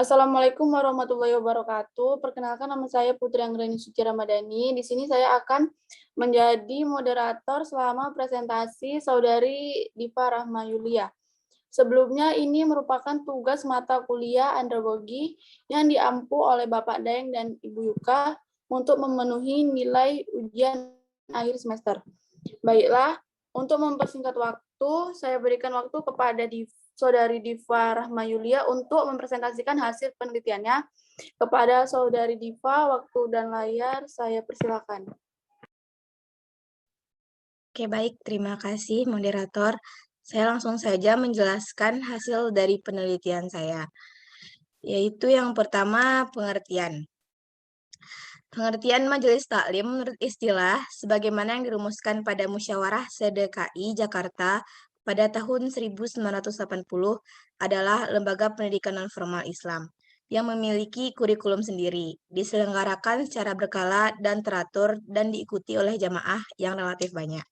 Assalamualaikum warahmatullahi wabarakatuh. Perkenalkan nama saya Putri Anggreni Suci Ramadhani. Di sini saya akan menjadi moderator selama presentasi Saudari Diva Rahma Yulia. Sebelumnya ini merupakan tugas mata kuliah andragogi yang diampu oleh Bapak Daeng dan Ibu Yuka untuk memenuhi nilai ujian akhir semester. Baiklah, untuk mempersingkat waktu, saya berikan waktu kepada Saudari Diva Rahma Yulia untuk mempresentasikan hasil penelitiannya. Kepada Saudari Diva, waktu dan layar saya persilakan. Oke, baik. Terima kasih, moderator. Saya langsung saja menjelaskan hasil dari penelitian saya, yaitu yang pertama, pengertian. Pengertian Majelis Taklim menurut istilah sebagaimana yang dirumuskan pada Musyawarah Se-DKI Jakarta pada tahun 1980 adalah lembaga pendidikan nonformal Islam yang memiliki kurikulum sendiri, diselenggarakan secara berkala dan teratur dan diikuti oleh jamaah yang relatif banyak.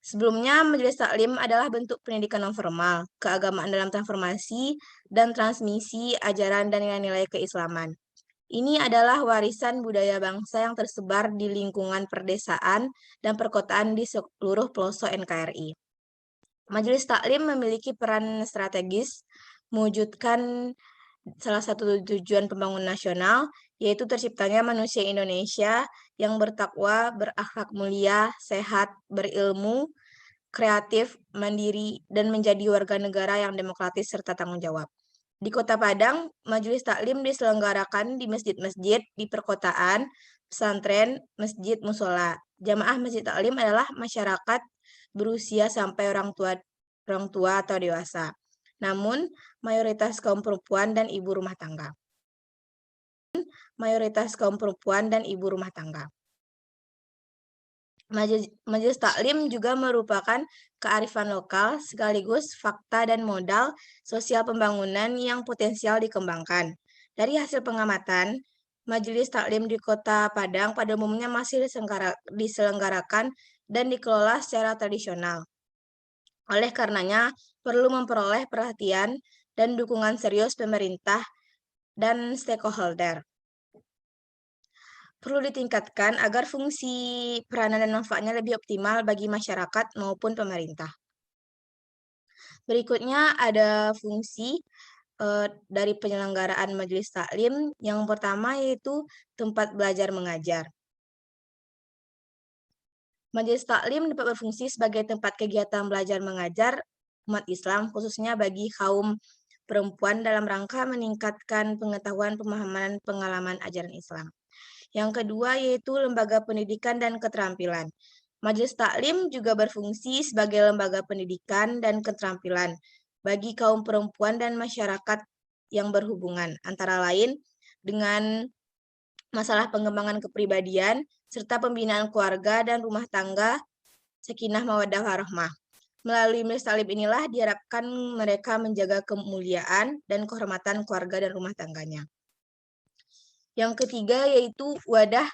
Sebelumnya, Majelis Taklim adalah bentuk pendidikan nonformal, keagamaan dalam transformasi dan transmisi ajaran dan nilai-nilai keislaman. Ini adalah warisan budaya bangsa yang tersebar di lingkungan perdesaan dan perkotaan di seluruh pelosok NKRI. Majelis Taklim memiliki peran strategis mewujudkan salah satu tujuan pembangunan nasional, yaitu terciptanya manusia Indonesia yang bertakwa, berakhlak mulia, sehat, berilmu, kreatif, mandiri, dan menjadi warga negara yang demokratis serta tanggung jawab. Di Kota Padang, Majelis Taklim diselenggarakan di masjid-masjid di perkotaan, pesantren, masjid, musola. Jamaah Masjid Taklim adalah masyarakat berusia sampai orang tua atau dewasa. Namun, mayoritas kaum perempuan dan ibu rumah tangga. Majelis Taklim juga merupakan kearifan lokal sekaligus fakta dan modal sosial pembangunan yang potensial dikembangkan. Dari hasil pengamatan, Majelis Taklim di Kota Padang pada umumnya masih diselenggarakan dan dikelola secara tradisional. Oleh karenanya, perlu memperoleh perhatian dan dukungan serius pemerintah dan stakeholder. Perlu ditingkatkan agar fungsi peranan dan manfaatnya lebih optimal bagi masyarakat maupun pemerintah. Berikutnya ada fungsi dari penyelenggaraan Majelis Taklim. Yang pertama yaitu tempat belajar mengajar. Majelis Taklim dapat berfungsi sebagai tempat kegiatan belajar mengajar umat Islam, khususnya bagi kaum perempuan dalam rangka meningkatkan pengetahuan, pemahaman, pengalaman ajaran Islam. Yang kedua yaitu lembaga pendidikan dan keterampilan. Majelis Taklim juga berfungsi sebagai lembaga pendidikan dan keterampilan bagi kaum perempuan dan masyarakat yang berhubungan, antara lain dengan masalah pengembangan kepribadian, serta pembinaan keluarga dan rumah tangga, sakinah mawaddah warahmah. Melalui Majelis Taklim inilah diharapkan mereka menjaga kemuliaan dan kehormatan keluarga dan rumah tangganya. Yang ketiga yaitu wadah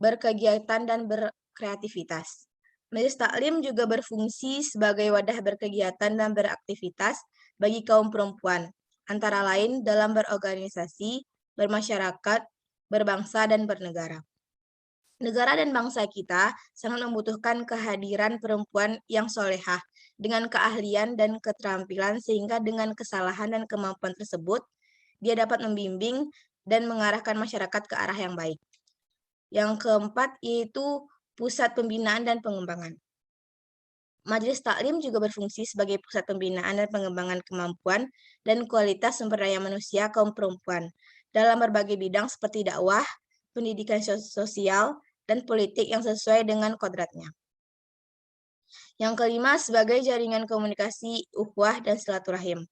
berkegiatan dan berkreativitas. Majelis Taklim juga berfungsi sebagai wadah berkegiatan dan beraktivitas bagi kaum perempuan, antara lain dalam berorganisasi, bermasyarakat, berbangsa, dan bernegara. Negara dan bangsa kita sangat membutuhkan kehadiran perempuan yang solehah dengan keahlian dan keterampilan sehingga dengan kesalahan dan kemampuan tersebut, dia dapat membimbing dan mengarahkan masyarakat ke arah yang baik. Yang keempat yaitu pusat pembinaan dan pengembangan. Majelis Taklim juga berfungsi sebagai pusat pembinaan dan pengembangan kemampuan dan kualitas sumber daya manusia kaum perempuan dalam berbagai bidang seperti dakwah, pendidikan sosial, dan politik yang sesuai dengan kodratnya. Yang kelima, sebagai jaringan komunikasi ukhuwah dan silaturahim.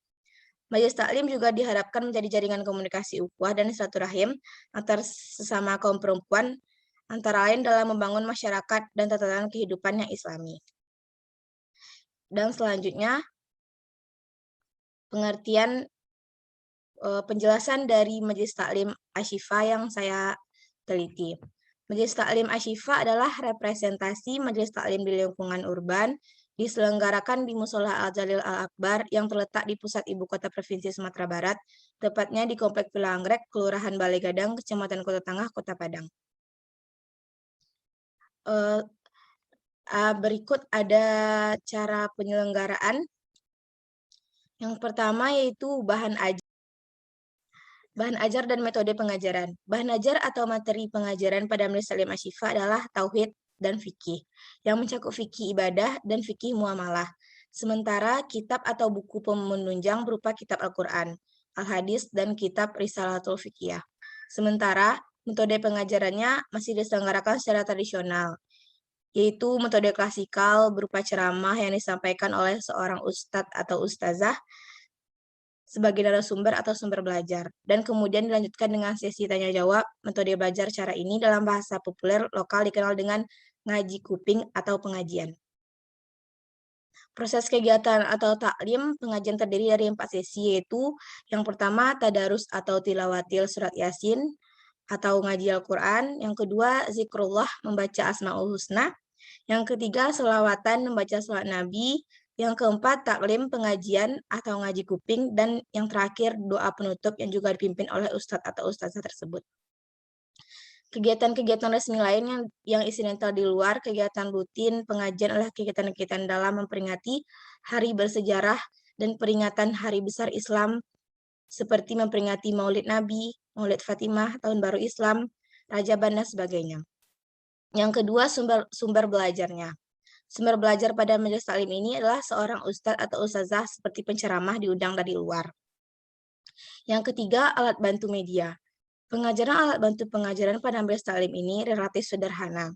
Majelis Taklim juga diharapkan menjadi jaringan komunikasi ukhuwah dan silaturahim antar sesama kaum perempuan, antara lain dalam membangun masyarakat dan tatanan kehidupan yang islami. Dan selanjutnya, penjelasan dari Majelis Taklim Asy-Syifa yang saya teliti. Majelis Taklim Asy-Syifa adalah representasi Majelis Taklim di lingkungan urban diselenggarakan di Musola Al-Jalil Al-Akbar yang terletak di pusat ibu kota Provinsi Sumatera Barat, tepatnya di Komplek Villa Anggrek, Kelurahan Balai Gadang, Kecamatan Kota Tengah, Kota Padang. Berikut ada cara penyelenggaraan. Yang pertama yaitu bahan ajar dan metode pengajaran. Bahan ajar atau materi pengajaran pada Majelis Taklim Asy-Syifa adalah tauhid dan fikih, yang mencakup fikih ibadah dan fikih muamalah. Sementara kitab atau buku penunjang berupa kitab Al-Quran, Al-Hadis, dan kitab Risalatul Fiqhiyah. Sementara metode pengajarannya masih diselenggarakan secara tradisional, yaitu metode klasikal berupa ceramah yang disampaikan oleh seorang ustadz atau ustazah sebagai narasumber atau sumber belajar, dan kemudian dilanjutkan dengan sesi tanya-jawab. Metode belajar cara ini dalam bahasa populer lokal dikenal dengan ngaji kuping atau pengajian. Proses kegiatan atau taklim pengajian terdiri dari 4 sesi, yaitu yang pertama tadarus atau tilawatil surat Yasin atau ngaji Al-Quran, yang kedua zikrullah membaca Asmaul Husna, yang ketiga selawatan membaca salat Nabi, yang keempat taklim pengajian atau ngaji kuping, dan yang terakhir doa penutup yang juga dipimpin oleh ustadz atau ustazah tersebut. Kegiatan-kegiatan resmi lain yang insidental di luar kegiatan rutin pengajian adalah kegiatan-kegiatan dalam memperingati hari bersejarah dan peringatan hari besar Islam seperti memperingati Maulid Nabi, Maulid Fatimah, Tahun Baru Islam, Rajaban, dan sebagainya. Yang kedua, sumber belajarnya. Sumber belajar pada majelis taklim ini adalah seorang ustadz atau ustazah seperti penceramah diundang dari luar. Yang ketiga, alat bantu media. Pengajaran alat bantu pengajaran pada majelis taklim ini relatif sederhana,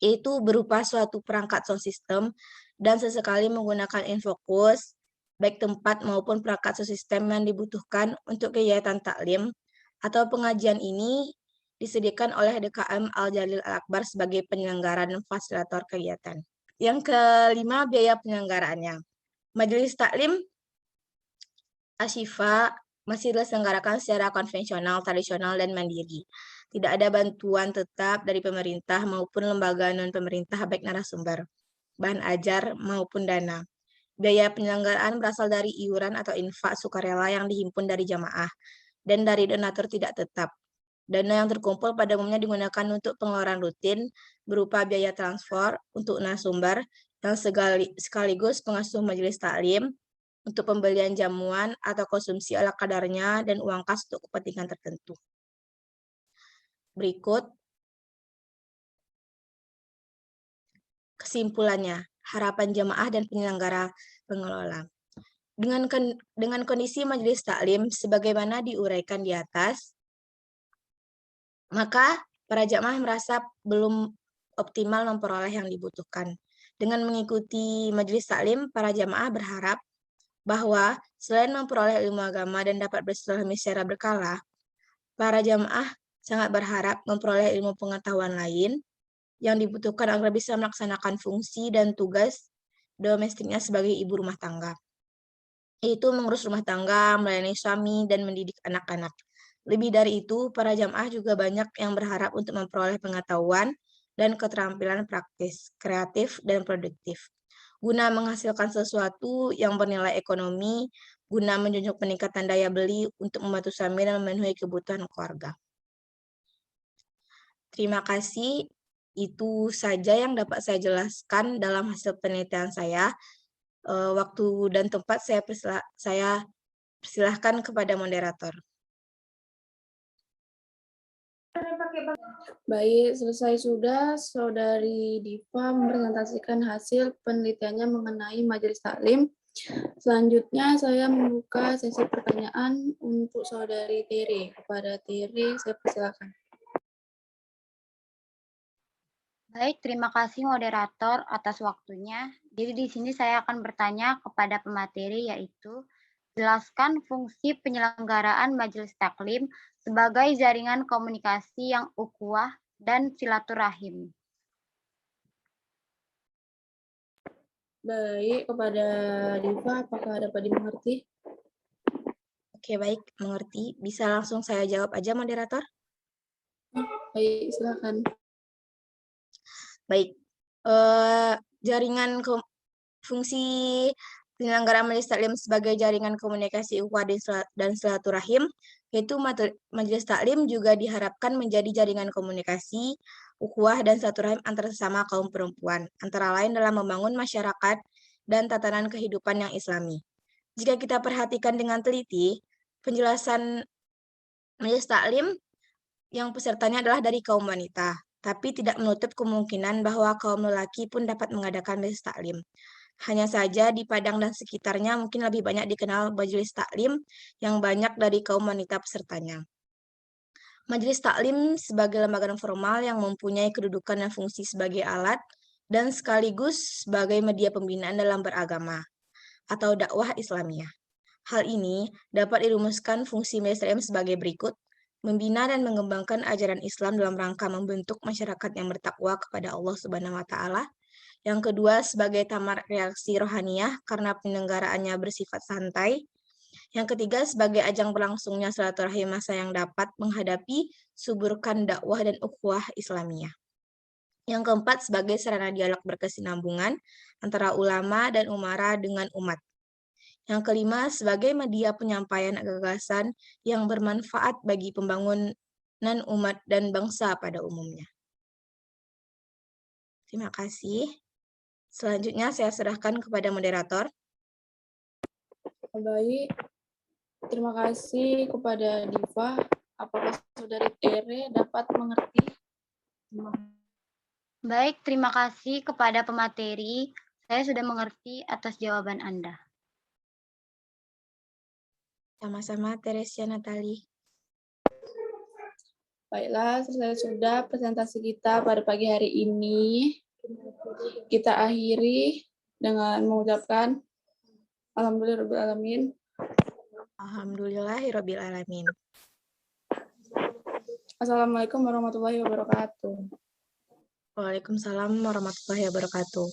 yaitu berupa suatu perangkat sound system dan sesekali menggunakan infocus, baik tempat maupun perangkat sound system yang dibutuhkan untuk kegiatan taklim atau pengajian ini disediakan oleh DKM Al-Jalil Al-Akbar sebagai penyelenggara dan fasilitator kegiatan. Yang kelima, biaya penyelenggaraannya. Majelis Taklim Asy-Syifa masih diselenggarakan secara konvensional, tradisional, dan mandiri. Tidak ada bantuan tetap dari pemerintah maupun lembaga non-pemerintah baik narasumber, bahan ajar, maupun dana. Biaya penyelenggaraan berasal dari iuran atau infak sukarela yang dihimpun dari jamaah dan dari donatur tidak tetap. Dana yang terkumpul pada umumnya digunakan untuk pengeluaran rutin berupa biaya transfer untuk narasumber yang sekaligus pengasuh majelis taklim, untuk pembelian jamuan atau konsumsi ala kadarnya, dan uang kas untuk kepentingan tertentu. Berikut kesimpulannya, harapan jamaah dan penyelenggara pengelola. Dengan kondisi majelis taklim sebagaimana diuraikan di atas, maka para jamaah merasa belum optimal memperoleh yang dibutuhkan. Dengan mengikuti majelis taklim, para jamaah berharap bahwa selain memperoleh ilmu agama dan dapat bersilaturahmi secara berkala, para jamaah sangat berharap memperoleh ilmu pengetahuan lain yang dibutuhkan agar bisa melaksanakan fungsi dan tugas domestiknya sebagai ibu rumah tangga, yaitu mengurus rumah tangga, melayani suami, dan mendidik anak-anak. Lebih dari itu, para jamaah juga banyak yang berharap untuk memperoleh pengetahuan dan keterampilan praktis, kreatif, dan produktif, guna menghasilkan sesuatu yang bernilai ekonomi, guna menjunjung peningkatan daya beli untuk membantu suami dan memenuhi kebutuhan keluarga. Terima kasih. Itu saja yang dapat saya jelaskan dalam hasil penelitian saya. Waktu dan tempat saya persilahkan kepada moderator. Baik, selesai sudah Saudari Diva mempresentasikan hasil penelitiannya mengenai majelis taklim. Selanjutnya saya membuka sesi pertanyaan untuk Saudari Tere. Kepada Tere, saya persilakan. Baik, terima kasih moderator atas waktunya. Jadi di sini saya akan bertanya kepada pemateri, yaitu jelaskan fungsi penyelenggaraan majelis taklim sebagai jaringan komunikasi yang ukhuwah dan silaturahim. Baik, kepada Diva, apakah dapat dimengerti? Oke, baik, mengerti. Bisa langsung saya jawab aja, moderator? Baik, silakan. Baik, jaringan Fungsi penyelenggaraan Majelis Taklim sebagai jaringan komunikasi ukhuwah dan silaturahim, yaitu Majelis Taklim juga diharapkan menjadi jaringan komunikasi ukhuwah dan silaturahim antar sesama kaum perempuan, antara lain dalam membangun masyarakat dan tatanan kehidupan yang islami. Jika kita perhatikan dengan teliti, penjelasan Majelis Taklim yang pesertanya adalah dari kaum wanita, tapi tidak menutup kemungkinan bahwa kaum lelaki pun dapat mengadakan Majelis Taklim. Hanya saja di Padang dan sekitarnya mungkin lebih banyak dikenal Majelis Taklim yang banyak dari kaum wanita pesertanya. Majelis Taklim sebagai lembaga formal yang mempunyai kedudukan dan fungsi sebagai alat dan sekaligus sebagai media pembinaan dalam beragama atau dakwah Islamiyah. Hal ini dapat dirumuskan fungsi Majelis Taklim sebagai berikut: membina dan mengembangkan ajaran Islam dalam rangka membentuk masyarakat yang bertakwa kepada Allah Subhanahu wa taala. Yang kedua, sebagai tamar reaksi rohaniyah karena penyelenggaraannya bersifat santai. Yang ketiga, sebagai ajang berlangsungnya silaturahim masa yang dapat menghadapi suburkan dakwah dan ukhuwah Islamiyah. Yang keempat, sebagai sarana dialog berkesinambungan antara ulama dan umara dengan umat. Yang kelima, sebagai media penyampaian gagasan yang bermanfaat bagi pembangunan umat dan bangsa pada umumnya. Terima kasih. Selanjutnya saya serahkan kepada moderator. Baik, terima kasih kepada Diva. Apakah Saudari Tere dapat mengerti? Baik, terima kasih kepada pemateri. Saya sudah mengerti atas jawaban Anda. Sama-sama, Teresia Natali. Baiklah, selesai sudah presentasi kita pada pagi hari ini. Kita akhiri dengan mengucapkan Alhamdulillahirrahmanirrahim. Alhamdulillahirrahmanirrahim. Assalamualaikum warahmatullahi wabarakatuh. Waalaikumsalam warahmatullahi wabarakatuh.